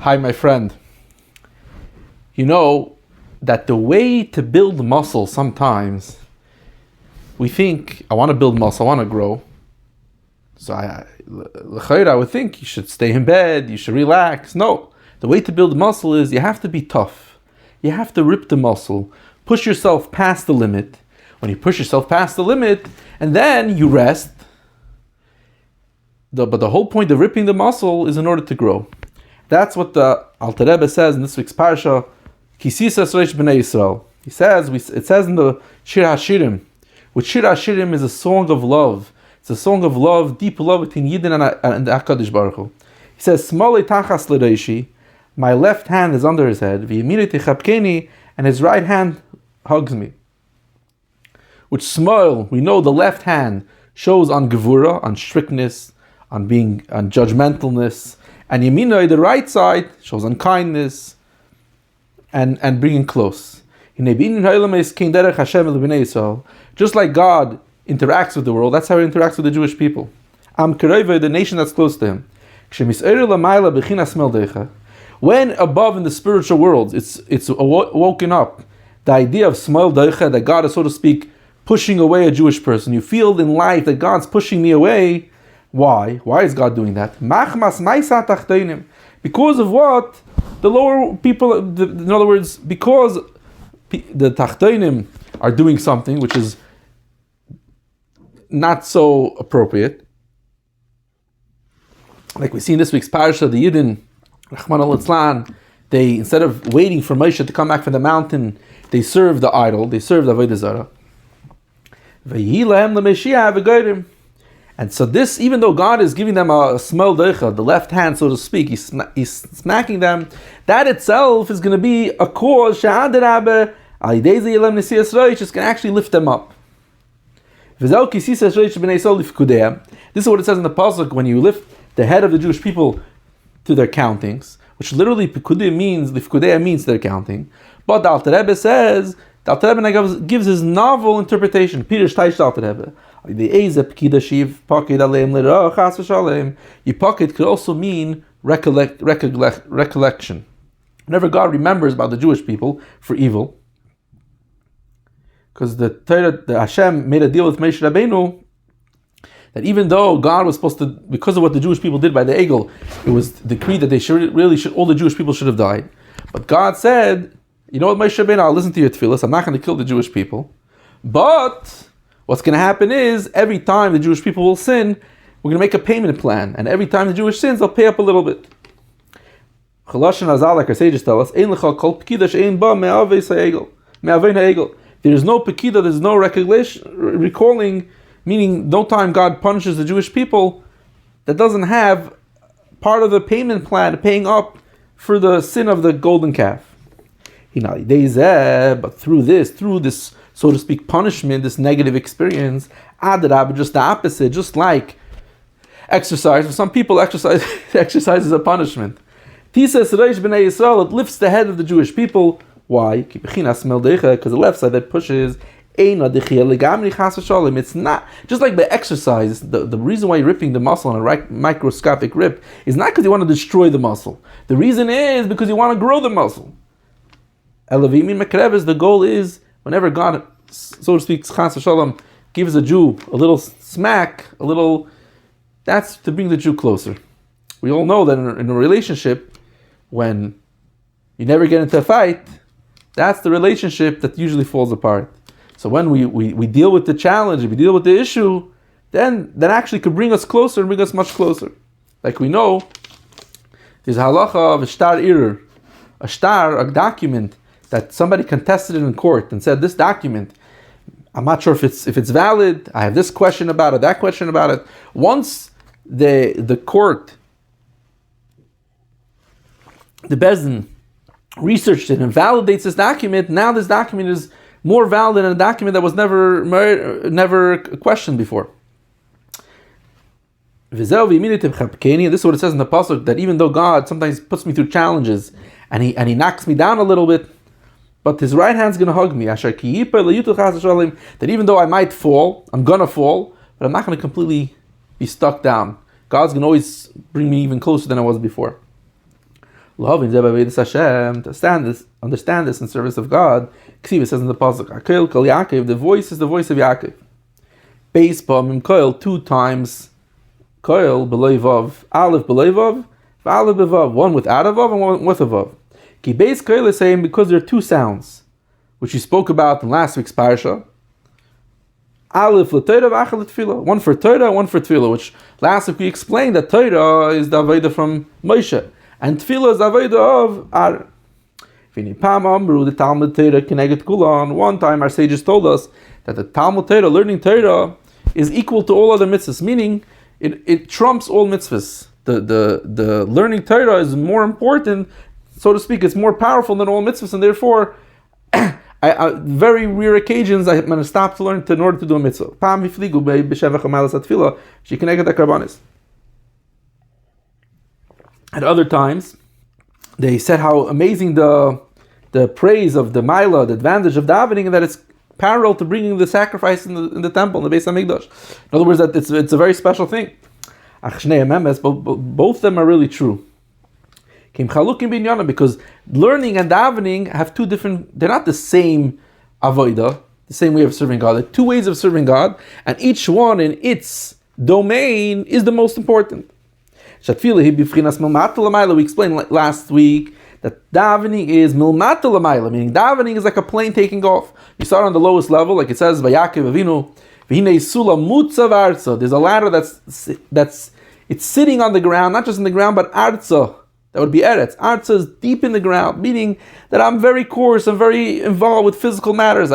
Hi, my friend. You know that the way to build muscle sometimes, we think, I want to build muscle, I want to grow. So I would think you should stay in bed, you should relax. No, the way to build muscle is you have to be tough. You have to rip the muscle, push yourself past the limit. When you push yourself past the limit, and then you rest. But the whole point of ripping the muscle is in order to grow. That's what the Alter Rebbe says in this week's parsha, kisisa b'nei Yisrael. It says in the Shir HaShirim, which Shir HaShirim is a song of love. It's a song of love, deep love between Yidden and the HaKadosh Baruch Hu. He says, Smolei tachas l'reishi, my left hand is under his head, v'yemini techapkeni, and his right hand hugs me. Which smile, we know the left hand shows on gevura, on strictness, on judgmentalness, and Yeminoi, the right side, shows on kindness and bringing close. Just like God interacts with the world, that's how he interacts with the Jewish people. The nation that's close to him. When above in the spiritual world, it's woken up, the idea of smel deicha, that God is, so to speak, pushing away a Jewish person. You feel in life that God's pushing me away. Why? Why is God doing that? Because of what? The lower people, in other words, because the tachtonim are doing something which is not so appropriate. Like we see in this week's parasha, the Yidden, Rahman al-Itzlan, they, instead of waiting for Moshe to come back from the mountain, they serve the idol, they serve the Avodah Zarah. And so this, even though God is giving them a smel deicha, the left hand, so to speak, he's smacking them, that itself is going to be a cause, just can actually lift them up. This is what it says in the pasuk, when you lift the head of the Jewish people to their countings, which literally pikudeya means their counting. But the Alter Rebbe says, the Alter Rebbe gives his novel interpretation. Peter Shtaish Alter Rebbe. Yipakid could also mean recollection. Whenever God remembers about the Jewish people for evil, because the Hashem made a deal with Moshe Rabbeinu that even though God was supposed to, because of what the Jewish people did by the Egel, it was decreed that all the Jewish people should have died. But God said, you know what, Moshe Rabbeinu, I'll listen to your tefillas, I'm not going to kill the Jewish people, but what's going to happen is, every time the Jewish people will sin, we're going to make a payment plan. And every time the Jewish sins, they'll pay up a little bit. Chalash and Azal, like our sages tell us, there is no pekida, there's no recalling, meaning no time God punishes the Jewish people that doesn't have part of the payment plan, paying up for the sin of the golden calf. But through this, so to speak, punishment, this negative experience, just the opposite, just like exercise. For some people, exercise is a punishment. Tisas Reish b'nei Yisrael, it lifts the head of the Jewish people. Why? Because the left side that pushes, it's not, just like the exercise, the reason why you're ripping the muscle on a microscopic rip is not because you want to destroy the muscle. The reason is because you want to grow the muscle. The goal is, whenever God, so to speak, gives a Jew a little smack, that's to bring the Jew closer. We all know that in a relationship, when you never get into a fight, that's the relationship that usually falls apart. So when we deal with the challenge, we deal with the issue, then that actually could bring us closer and bring us much closer. Like we know, there's a halacha of a shtar irer, a document that somebody contested in court and said, this document, I'm not sure if it's valid, I have this question about it, that question about it. Once the court, the Bezdin, researched it and validates this document, now this document is more valid than a document that was never questioned before. This is what it says in the pasuk, that even though God sometimes puts me through challenges and he knocks me down a little bit, but his right hand's going to hug me. That even though I might fall, I'm going to fall, but I'm not going to completely be stuck down. God's going to always bring me even closer than I was before. Loving Hashem, to understand this in service of God. Kisisa says in the pasuk, Akel Kol Yaakov, the voice is the voice of Yaakov. Beis Mim Koil, 2 times Koil below Vav, Aleph below Vav, Aleph bevav, one without a Vav and one with a Vav. Ki Beis Koil is saying because there are 2 sounds, which we spoke about in last week's parsha. Aleph l'Torah, v'achal l'Tefillah. One for Torah, one for Tefillah, which last week we explained that Torah is the Avodah from Moshe, and Tefillah is the Avodah of Aaron. The Talmud Torah connected Kulan. One time our sages told us that the Talmud Torah, learning Torah, is equal to all other mitzvahs, meaning it trumps all mitzvahs. The learning Torah is more important, so to speak, it's more powerful than all mitzvahs, and therefore very rare occasions I'm going to stop to learn in order to do a mitzvah. At other times, they said how amazing the praise of the Maila, the advantage of davening, and that it's parallel to bringing the sacrifice in the temple, in the Beis HaMikdash. In other words, that it's a very special thing. Both of them are really true. Because learning and davening have 2 different, they're not the same avodah, the same way of serving God. They're 2 ways of serving God, and each one in its domain is the most important. We explained last week that davening is milmata l'mayla, meaning davening is like a plane taking off. You start on the lowest level, like it says by Yaakov Avinu, v'hinei sula mutza v'arza. There's a ladder that's it's sitting on the ground, not just in the ground, but arza. That would be eretz. Arza is deep in the ground, meaning that I'm very coarse, I'm very involved with physical matters.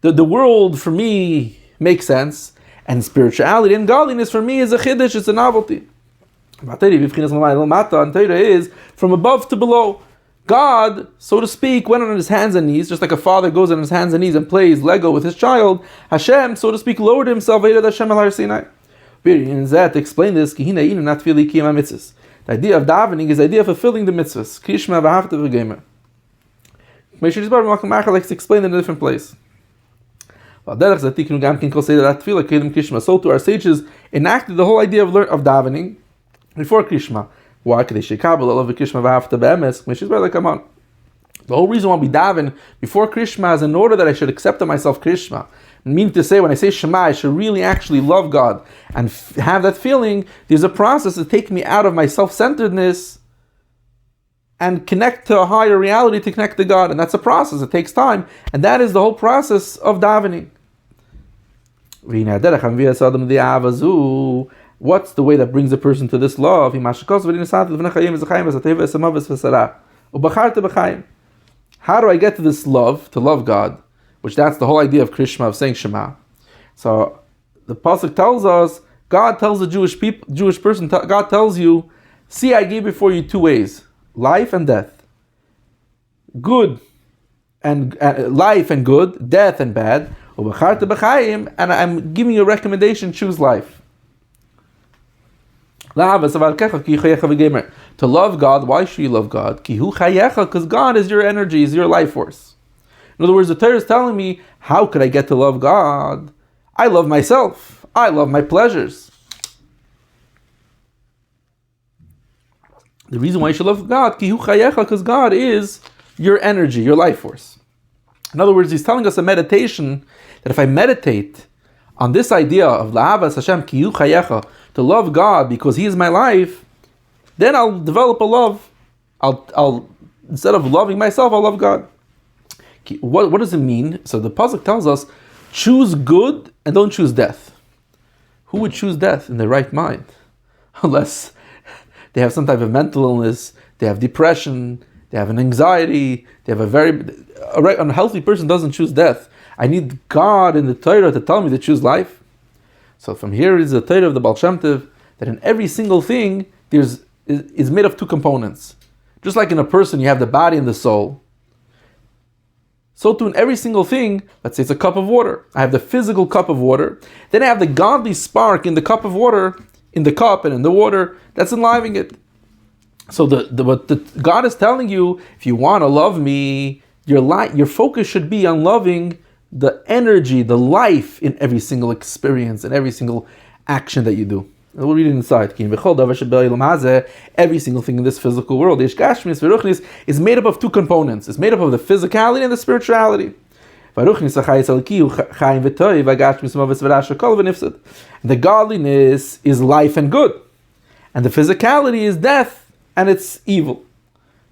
The world for me makes sense, and spirituality and godliness for me is a chiddush, it's a novelty. And Torah is from above to below. God, so to speak, went on his hands and knees, just like a father goes on his hands and knees and plays Lego with his child. Hashem, so to speak, lowered himself. To explain this, the idea of davening is the idea of fulfilling the mitzvahs. Krishma v'ahavta v'gemer. Meshach likes to explain it in a different place. So too, our sages enacted the whole idea of davening before Krishma. Why? Come on. The whole reason why we daven before Krishma is in order that I should accept of myself Krishma. Meaning to say, when I say Shema, I should really actually love God and have that feeling. There's a process to take me out of my self-centeredness and connect to a higher reality, to connect to God. And that's a process. It takes time. And that is the whole process of davening. What's the way that brings a person to this love? How do I get to this love, to love God? Which that's the whole idea of Krishma, of saying Shema. So the pasuk tells us, God tells the Jewish person, God tells you, see, I gave before you 2 ways, life and death. Good and life and good, death and bad. And I'm giving you a recommendation, choose life. To love God, why should you love God? Because God is your energy, is your life force. In other words, the Torah is telling me, how could I get to love God? I love myself. I love my pleasures. The reason why you should love God, because God is your energy, your life force. In other words, he's telling us a meditation, that if I meditate on this idea of la'avas Hashem, to love God because He is my life, then I'll develop a love. I'll instead of loving myself, I'll love God. What does it mean? So the pasuk tells us, choose good and don't choose death. Who would choose death in their right mind? Unless they have some type of mental illness, they have depression, they have an anxiety, they have a unhealthy person doesn't choose death. I need God in the Torah to tell me to choose life. So from here is the Torah of the Baal Shem Tov, that in every single thing is made of 2 components. Just like in a person you have the body and the soul, so too in every single thing, let's say it's a cup of water. I have the physical cup of water, then I have the godly spark in the cup of water, in the cup and in the water, that's enlivening it. So what God is telling you, if you want to love me, your focus should be on loving the energy, the life in every single experience and every single action that you do. We'll read it inside. Every single thing in this physical world is made up of two components. It's made up of the physicality and the spirituality. The godliness is life and good, and the physicality is death and it's evil.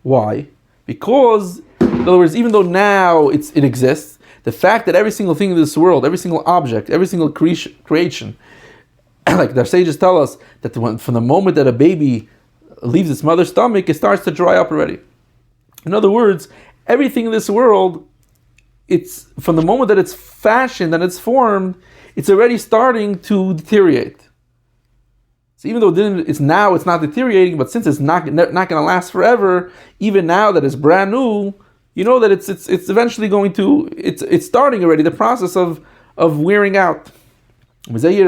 Why? Because, in other words, even though now it exists, the fact that every single thing in this world, every single object, every single creation, like the sages tell us, that from the moment that a baby leaves its mother's stomach, it starts to dry up already. In other words, everything in this world, it's from the moment that it's fashioned and it's formed, it's already starting to deteriorate. So even though it's not deteriorating, but since it's not going to last forever, even now that it's brand new, you know that it's eventually going to, it's starting already the process of wearing out. And every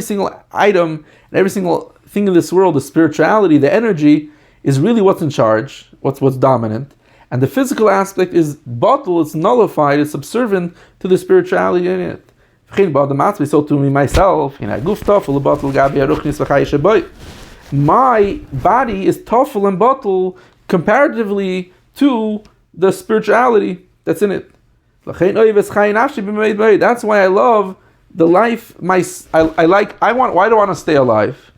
single item and every single thing in this world, the spirituality, the energy, is really what's in charge, what's dominant. And the physical aspect is bottle, it's nullified, it's subservient to the spirituality in it. So to me, myself, my body is tofel and bottle comparatively to the spirituality that's in it. That's why I love the life. Why do I want to stay alive?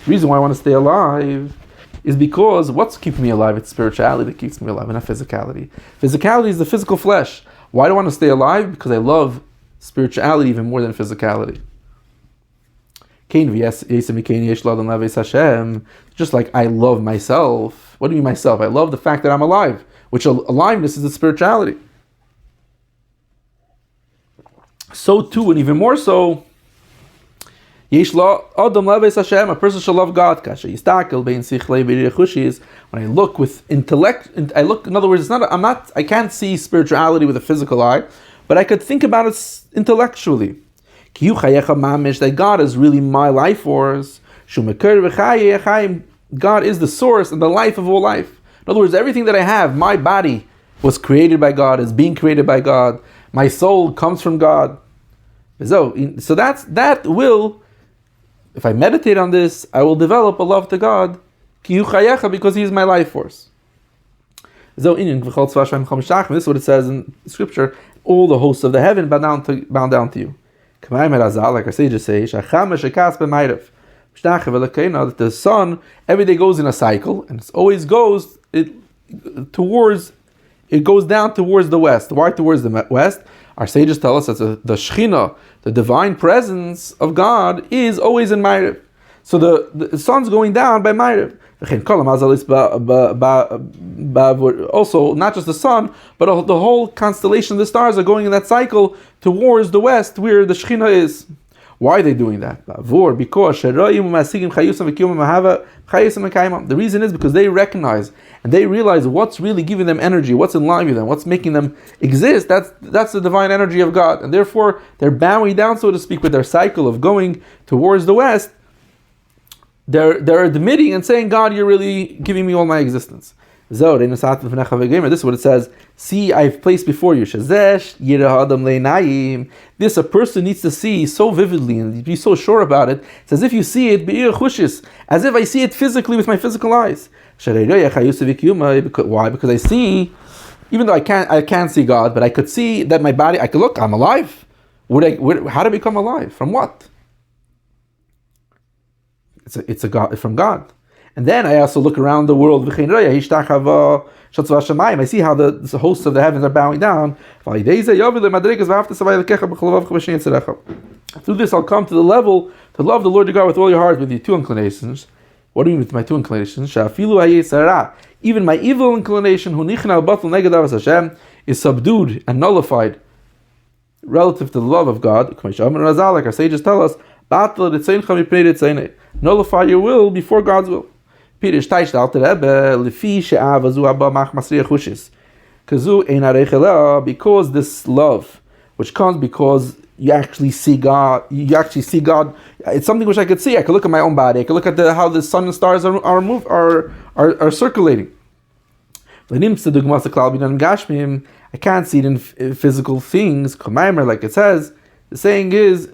The reason why I want to stay alive is because what's keeping me alive? It's spirituality that keeps me alive, and not physicality. Physicality is the physical flesh. Why do I want to stay alive? Because I love spirituality even more than physicality. Just like I love myself. What do you mean myself? I love the fact that I'm alive, which aliveness is the spirituality. So too, and even more so, a person shall love God. When I look with intellect, in other words, I can't see spirituality with a physical eye, but I could think about it intellectually. That God is really my life force. God is the source and the life of all life. In other words, everything that I have, my body was created by God, is being created by God. My soul comes from God. So that will, if I meditate on this, I will develop a love to God, because He is my life force. This is what it says in Scripture. All the hosts of the heaven bow down to you. Like our sages say, that the sun every day goes in a cycle, and it always goes down towards the west. Why towards the west? Our sages tell us that the Shekhinah, the divine presence of God, is always in Ma'ariv. So the sun's going down by Ma'ariv. Also, not just the sun, but the whole constellation of the stars are going in that cycle towards the west, where the Shekhinah is. Why are they doing that? Because the reason is because they recognize and they realize what's really giving them energy, what's enlivening them, what's making them exist. That's the divine energy of God, and therefore they're bowing down, so to speak, with their cycle of going towards the west. They're admitting and saying, God, you're really giving me all my existence. This is what it says. See, I've placed before you. This a person needs to see so vividly and be so sure about it. It's as if you see it, as if I see it physically with my physical eyes. Why? Because I see, even though I can't see God, but I could see that my body, I could look, I'm alive. How do I become alive? From what? It's a God, from God. And then I also look around the world. I see how the hosts of the heavens are bowing down. Through this, I'll come to the level to love the Lord your God with all your heart, with your two inclinations. What do you mean with my two inclinations? Even my evil inclination, is subdued and nullified relative to the love of God. Like our sages tell us, nullify your will before God's will. Because this love, which comes because you actually see God, it's something which I could see. I could look at my own body. I could look at how the sun and stars are circulating. I can't see it in physical things, like it says, The saying is,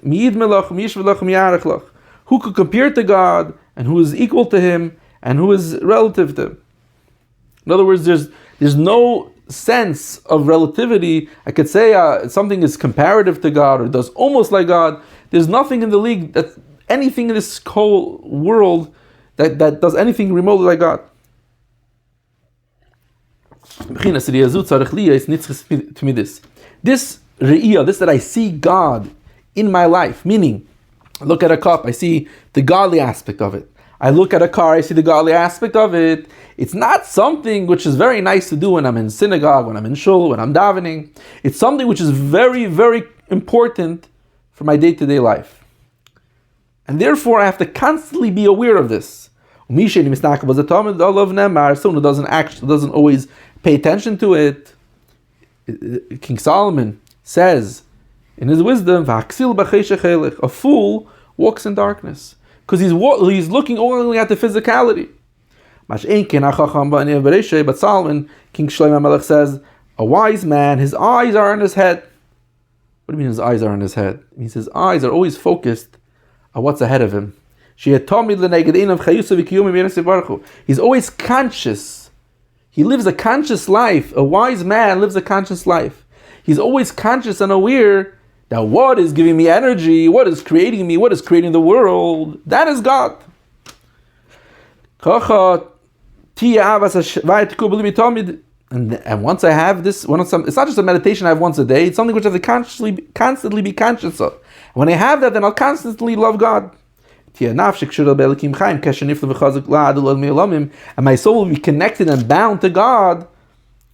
who could compare to God, and who is equal to Him, and who is relative to Him? In other words, there's no sense of relativity. I could say something is comparative to God or does almost like God. There's nothing in the league, that anything in this whole world that does anything remotely like God. This re'iyah, this that I see God in my life, meaning I look at a cup, I see the godly aspect of it. I look at a car, I see the godly aspect of it. It's not something which is very nice to do when I'm in synagogue, when I'm in shul, when I'm davening. It's something which is very, very important for my day-to-day life. And therefore I have to constantly be aware of this. Someone who doesn't always pay attention to it. King Solomon says in his wisdom, a fool walks in darkness because he's looking only at the physicality. But Solomon, King Shlomo Melech says, a wise man, his eyes are on his head. What do you mean his eyes are on his head? It means his eyes are always focused on what's ahead of him. He's always conscious. He lives a conscious life. A wise man lives a conscious life. He's always conscious and aware that what is giving me energy, what is creating me, what is creating the world, that is God. And once I have this, it's not just a meditation I have once a day, it's something which I have to constantly be conscious of. When I have that, then I'll constantly love God. And my soul will be connected and bound to God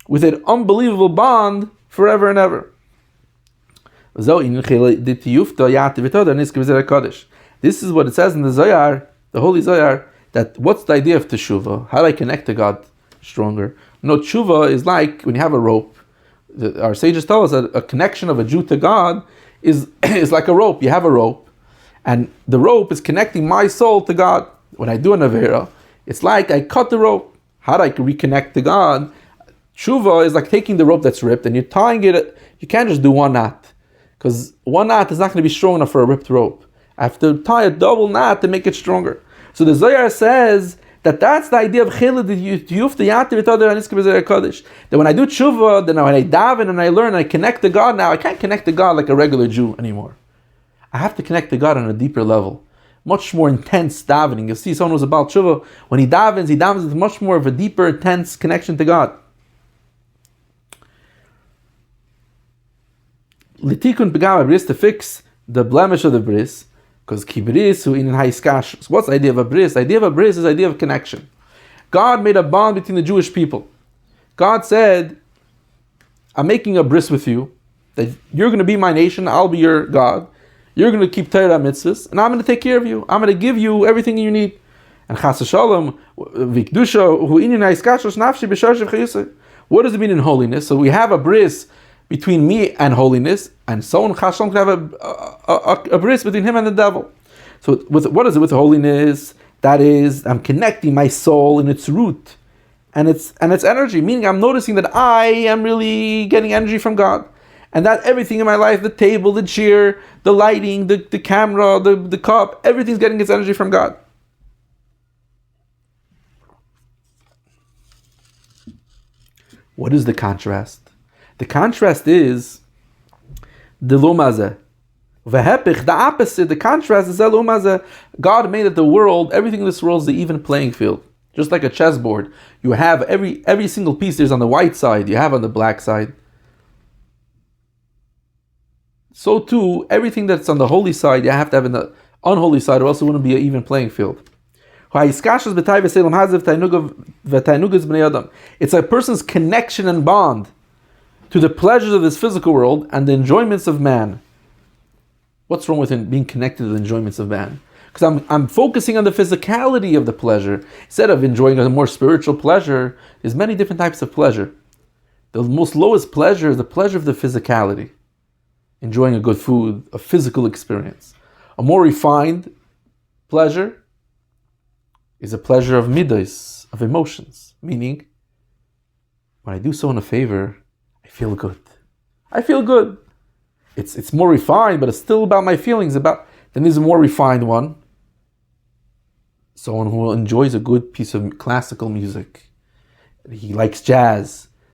with an unbelievable bond forever and ever. This is what it says in the Zohar, the Holy Zohar, that what's the idea of teshuvah? How do I connect to God stronger? No, teshuvah is like when you have a rope. Our sages tell us that a connection of a Jew to God is like a rope. You have a rope, and the rope is connecting my soul to God. When I do an avera, it's like I cut the rope. How do I reconnect to God? Teshuvah is like taking the rope that's ripped and you're tying it. You can't just do one knot, because one knot is not going to be strong enough for a ripped rope. I have to tie a double knot to make it stronger. So the Zohar says that's the idea of chilud, that when I do teshuvah, then when I daven and I learn and I connect to God, now I can't connect to God like a regular Jew anymore. I have to connect to God on a deeper level, much more intense davening. You see someone who's about teshuvah, when he davens with much more of a deeper, intense connection to God. Litikun pegam bris, to fix the blemish of the bris, because kibris hu in haiskash. So what's the idea of a bris? The idea of a bris is the idea of connection. God made a bond between the Jewish people. God said, I'm making a bris with you, that you're going to be my nation, I'll be your God. You're going to keep Torah mitzvahs, and I'm going to take care of you. I'm going to give you everything you need. And chas v'shalom, v'kdusha hu in haiskash nafshi b'shar shevchayusay. What does it mean in holiness? So we have a bris between me and holiness, and someone Chashem can have a bris between him and the devil. So what is it with holiness? That is, I'm connecting my soul in its root and its energy, meaning I'm noticing that I am really getting energy from God, and that everything in my life, the table, the chair, the lighting, the camera, the cup, everything's getting its energy from God. What is the contrast? The contrast is the lumazeh. The opposite, the contrast is the lumazeh. God made it the world, everything in this world is the even playing field. Just like a chessboard. You have every single piece there's on the white side, you have on the black side. So too, everything that's on the holy side, you have to have on the unholy side, or else it wouldn't be an even playing field. It's a person's connection and bond to the pleasures of this physical world and the enjoyments of man. What's wrong with being connected to the enjoyments of man? Because I'm focusing on the physicality of the pleasure instead of enjoying a more spiritual pleasure. There's many different types of pleasure. The most lowest pleasure is the pleasure of the physicality, enjoying a good food, a physical experience. A more refined pleasure is a pleasure of midos, of emotions, meaning when I do someone a favor, I feel good. it's more refined, but it's still about my feelings. Then there's a more refined one. Someone who enjoys a good piece of classical music. He likes jazz.